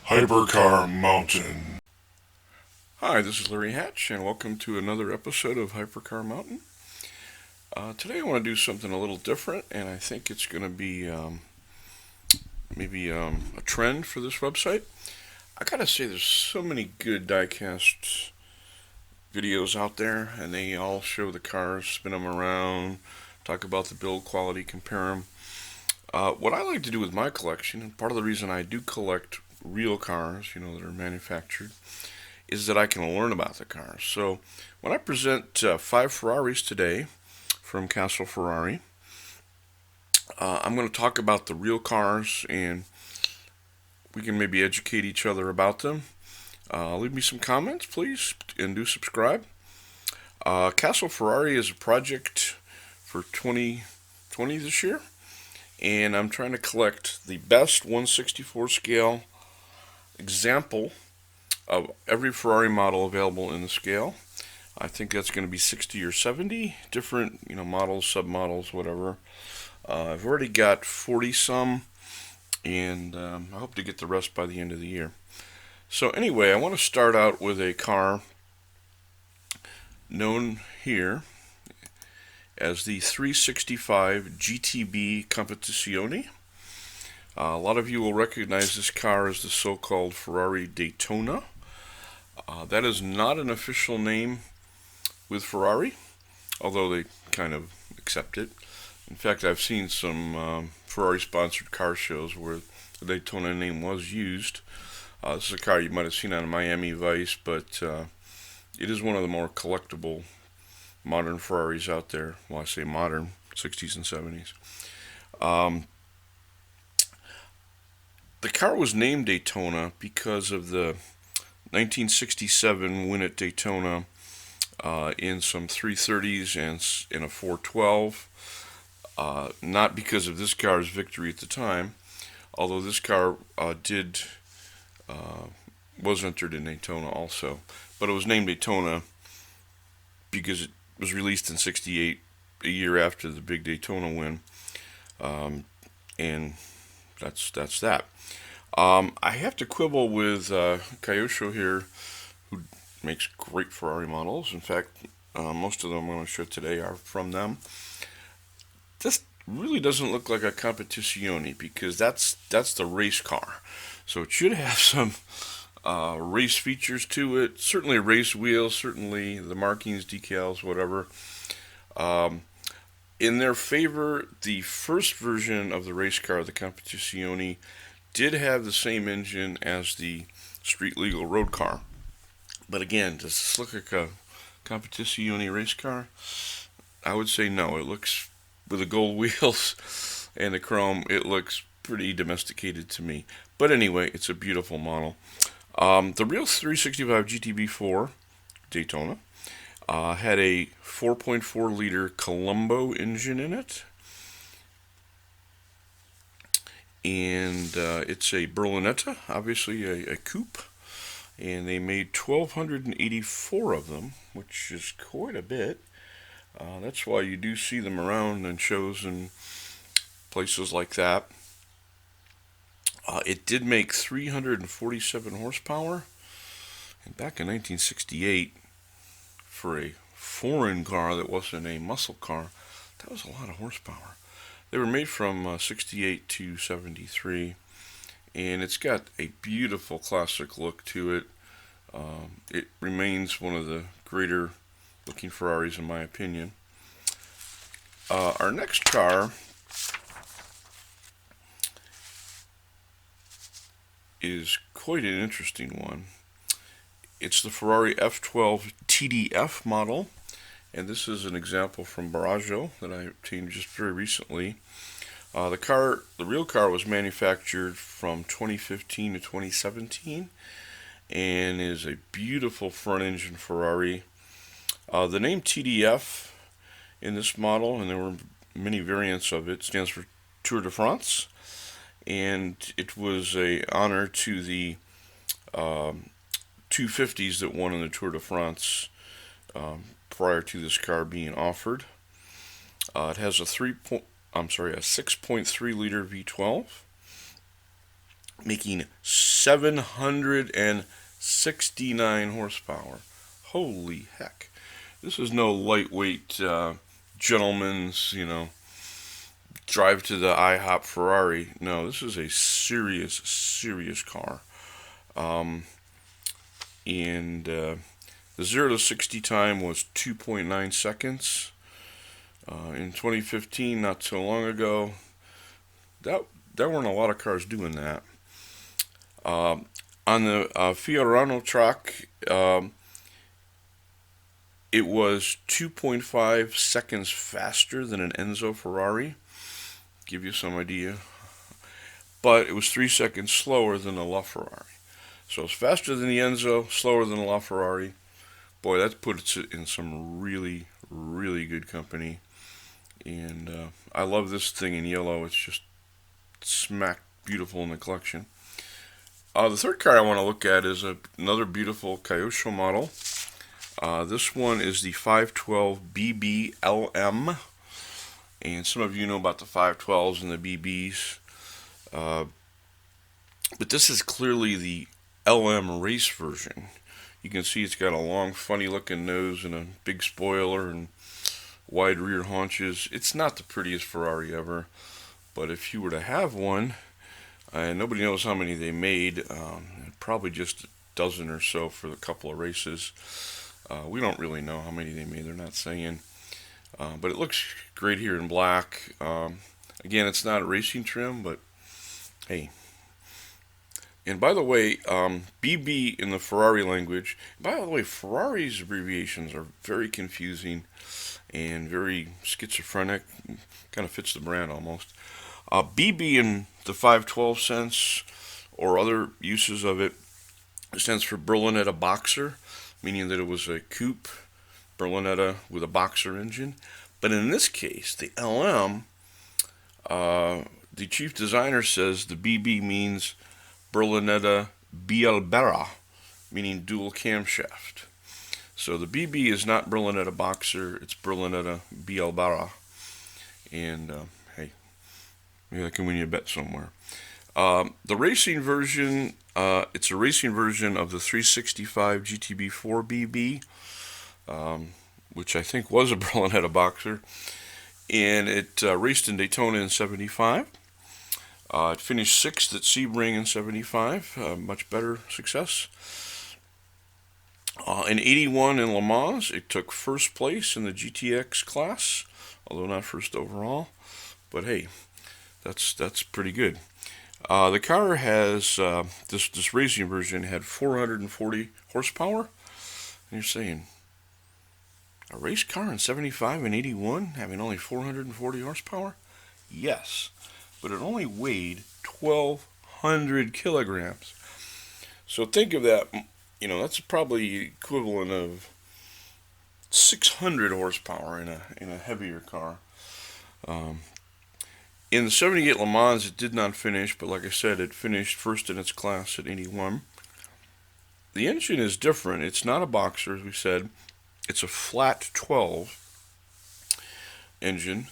HYPERCAR Mountain. Hi, this is Larry Hatch, and welcome to another episode of HYPERCAR Mountain. Today I want to do something a little different, and I think it's going to be maybe a trend for this website. I gotta say, there's so many good diecast videos out there, and they all show the cars, spin them around, talk about the build quality, compare them. What I like to do with my collection, and part of the reason I do collect real cars, that are manufactured, is that I can learn about the cars. So when I present 5 Ferraris today from Castle Ferrari, I'm going to talk about the real cars, and we can maybe educate each other about them. Leave me some comments, please, and do subscribe. Castle Ferrari is a project for 2020 this year, and I'm trying to collect the best 1/64 scale example of every Ferrari model available in the scale. I think that's going to be 60 or 70 different, models, submodels, whatever. I've already got 40 some, and I hope to get the rest by the end of the year. So anyway, I want to start out with a car known here as the 365 GTB Competizione. A lot of you will recognize this car as the so-called Ferrari Daytona. That is not an official name with Ferrari, although they kind of accept it. In fact, I've seen some Ferrari-sponsored car shows where the Daytona name was used. This is a car you might have seen on Miami Vice, but it is one of the more collectible modern Ferraris out there. Well, I say modern, 60s and 70s. The car was named Daytona because of the 1967 win at Daytona in some 330s and in a 412. Not because of this car's victory at the time, although this car was entered in Daytona also. But it was named Daytona because it was released in 68, a year after the big Daytona win. And that's that. I have to quibble with Kyosho here, who makes great Ferrari models. In fact, most of them I'm going to show today are from them. This really doesn't look like a Competizione because that's the race car. So it should have some race features to it. Certainly race wheels, certainly the markings, decals, whatever. In their favor, the first version of the race car, the Competizione, did have the same engine as the street legal road car. But again, does this look like a Competizione race car? I would say no. It looks, with the gold wheels and the chrome, it looks pretty domesticated to me. But anyway, it's a beautiful model. The real 365 GTB4 Daytona had a 4.4 liter Colombo engine in it. And it's a Berlinetta, obviously a coupe. And they made 1,284 of them, which is quite a bit. That's why you do see them around in shows and places like that. It did make 347 horsepower. And back in 1968, for a foreign car that wasn't a muscle car, that was a lot of horsepower. They were made from 68 to 73, and it's got a beautiful classic look to it. It remains one of the greater looking Ferraris in my opinion. Our next car is quite an interesting one. It's the Ferrari F12 TDF model, and this is an example from Baraggio that I obtained just very recently. The real car was manufactured from 2015 to 2017, and is a beautiful front engine Ferrari. The name TDF in this model, and there were many variants of it, stands for Tour de France, and it was a honor to the 250s that won in the Tour de France prior to this car being offered. It has a 6.3 liter V12. making 769 horsepower. Holy heck. This is no lightweight gentleman's, drive to the IHOP Ferrari. No, this is a serious car. And the 0 to 60 time was 2.9 seconds. In 2015, not so long ago, there weren't a lot of cars doing that. On the Fiorano truck, it was 2.5 seconds faster than an Enzo Ferrari. Give you some idea. But it was 3 seconds slower than the LaFerrari. So it's faster than the Enzo, slower than the LaFerrari. Boy, that puts it in some really good company. And I love this thing in yellow. It's just smack beautiful in the collection. The third car I want to look at is another beautiful Kyosho model. This one is the 512 BB-LM. And some of you know about the 512s and the BBs. But this is clearly the LM race version. You can see it's got a long, funny-looking nose and a big spoiler and wide rear haunches. It's not the prettiest Ferrari ever, but if you were to have one, and nobody knows how many they made, probably just a dozen or so for a couple of races. We don't really know how many they made. They're not saying. But it looks great here in black. Again, it's not a racing trim, but hey. And by the way, BB in the Ferrari language, by the way, Ferrari's abbreviations are very confusing and very schizophrenic. Kind of fits the brand almost. BB in the 512 sense, or other uses of it, stands for Berlinetta Boxer, meaning that it was a coupe Berlinetta with a boxer engine. But in this case, the LM, the chief designer says the BB means Berlinetta Bialbera, meaning dual camshaft. So the BB is not Berlinetta Boxer, it's Berlinetta Bialbera. And hey, maybe that can win you a bet somewhere. The racing version, it's a racing version of the 365 GTB4 BB, which I think was a Berlinetta Boxer. And it raced in Daytona in 75. It finished 6th at Sebring in 75, much better success. In 81 in Le Mans, it took first place in the GTX class, although not first overall. But hey, that's pretty good. The car has, this racing version had 440 horsepower. And you're saying, a race car in 75 and 81 having only 440 horsepower? Yes, but it only weighed 1,200 kilograms. So think of that, that's probably equivalent of 600 horsepower in a heavier car. In the 78 Le Mans, it did not finish, but like I said, it finished first in its class at 81. The engine is different. It's not a boxer, as we said. It's a flat 12 engine,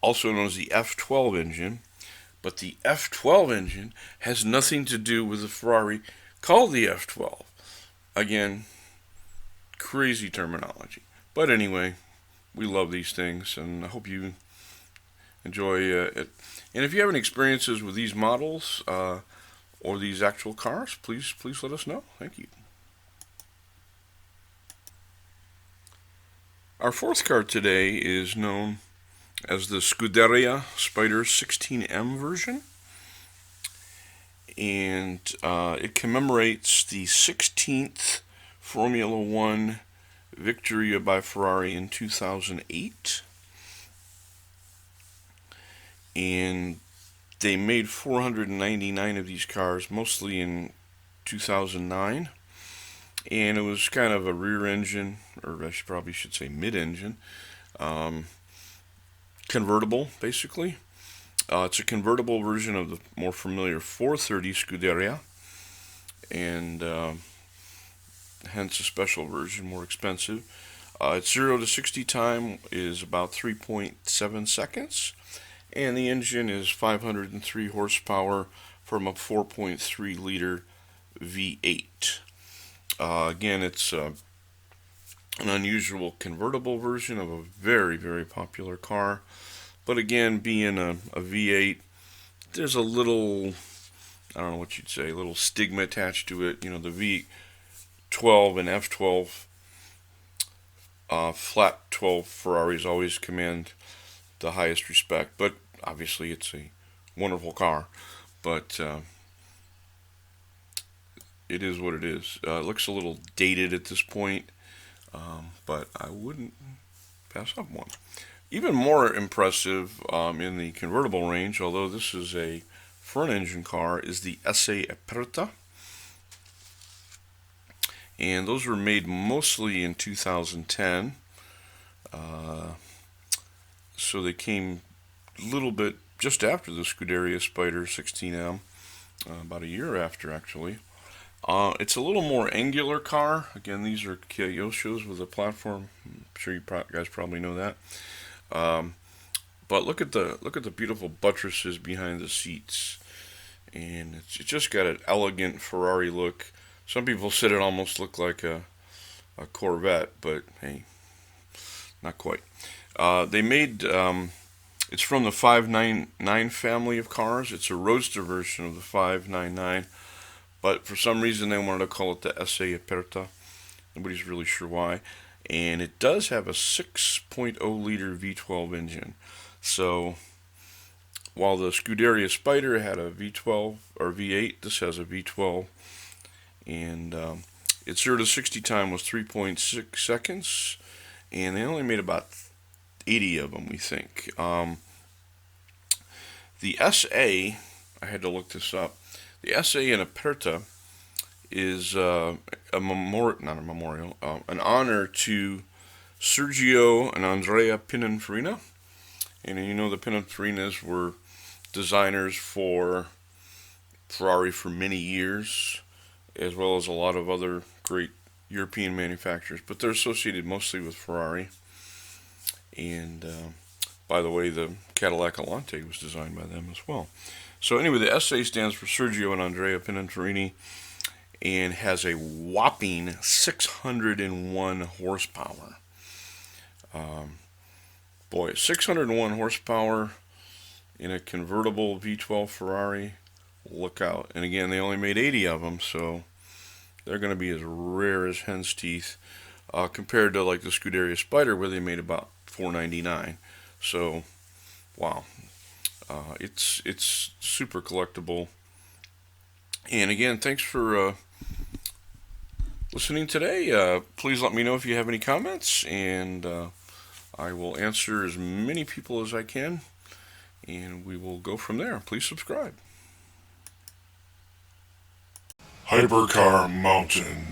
also known as the F12 engine. But the F12 engine has nothing to do with the Ferrari called the F12. Again, crazy terminology. But anyway, we love these things, and I hope you enjoy it. And if you have any experiences with these models or these actual cars, please let us know. Thank you. Our fourth car today is known as the Scuderia Spider 16M version, and it commemorates the 16th Formula One victory by Ferrari in 2008, and they made 499 of these cars, mostly in 2009. And it was kind of a rear engine, or I probably should say mid-engine, convertible, basically. It's a convertible version of the more familiar 430 Scuderia, and hence a special version, more expensive. Its 0 to 60 time is about 3.7 seconds, and the engine is 503 horsepower, from a 4.3 liter V8. Again, it's an unusual convertible version of a very, very popular car. But again, being a V8, there's a little, I don't know what you'd say, a little stigma attached to it. You know, the V12 and F12, flat 12 Ferraris always command the highest respect. But obviously, it's a wonderful car. But it is what it is. It looks a little dated at this point, but I wouldn't pass up one. Even more impressive in the convertible range, although this is a front engine car, is the SA Aperta. And those were made mostly in 2010. So they came a little bit just after the Scuderia Spider 16M, about a year after actually. It's a little more angular car. Again, these are Kyoshos with a platform. I'm sure you guys probably know that. But look at the beautiful buttresses behind the seats, and it's just got an elegant Ferrari look. Some people said it almost looked like a Corvette, but hey, not quite. They made it's from the 599 family of cars. It's a roadster version of the 599, but for some reason they wanted to call it the SA Aperta. Nobody's really sure why. And it does have a 6.0 liter V12 engine. So while the Scuderia Spider had a V12 or V8, this has a V12. And its 0 to 60 time was 3.6 seconds. And they only made about 80 of them, we think. The SA, I had to look this up. The SA in Aperta is an honor to Sergio and Andrea Pininfarina. And you know the Pininfarinas were designers for Ferrari for many years, as well as a lot of other great European manufacturers. But they're associated mostly with Ferrari. And by the way, the Cadillac Alante was designed by them as well. So anyway, the SA stands for Sergio and Andrea Pininfarini, and has a whopping 601 horsepower. Boy, 601 horsepower in a convertible V12 Ferrari, look out. And again, they only made 80 of them, so they're going to be as rare as hen's teeth, compared to like the Scuderia Spider, where they made about 499. So, wow, it's super collectible. And again, thanks for listening today. Please let me know if you have any comments, and I will answer as many people as I can, and we will go from there. Please subscribe. HYPERCAR Mountain.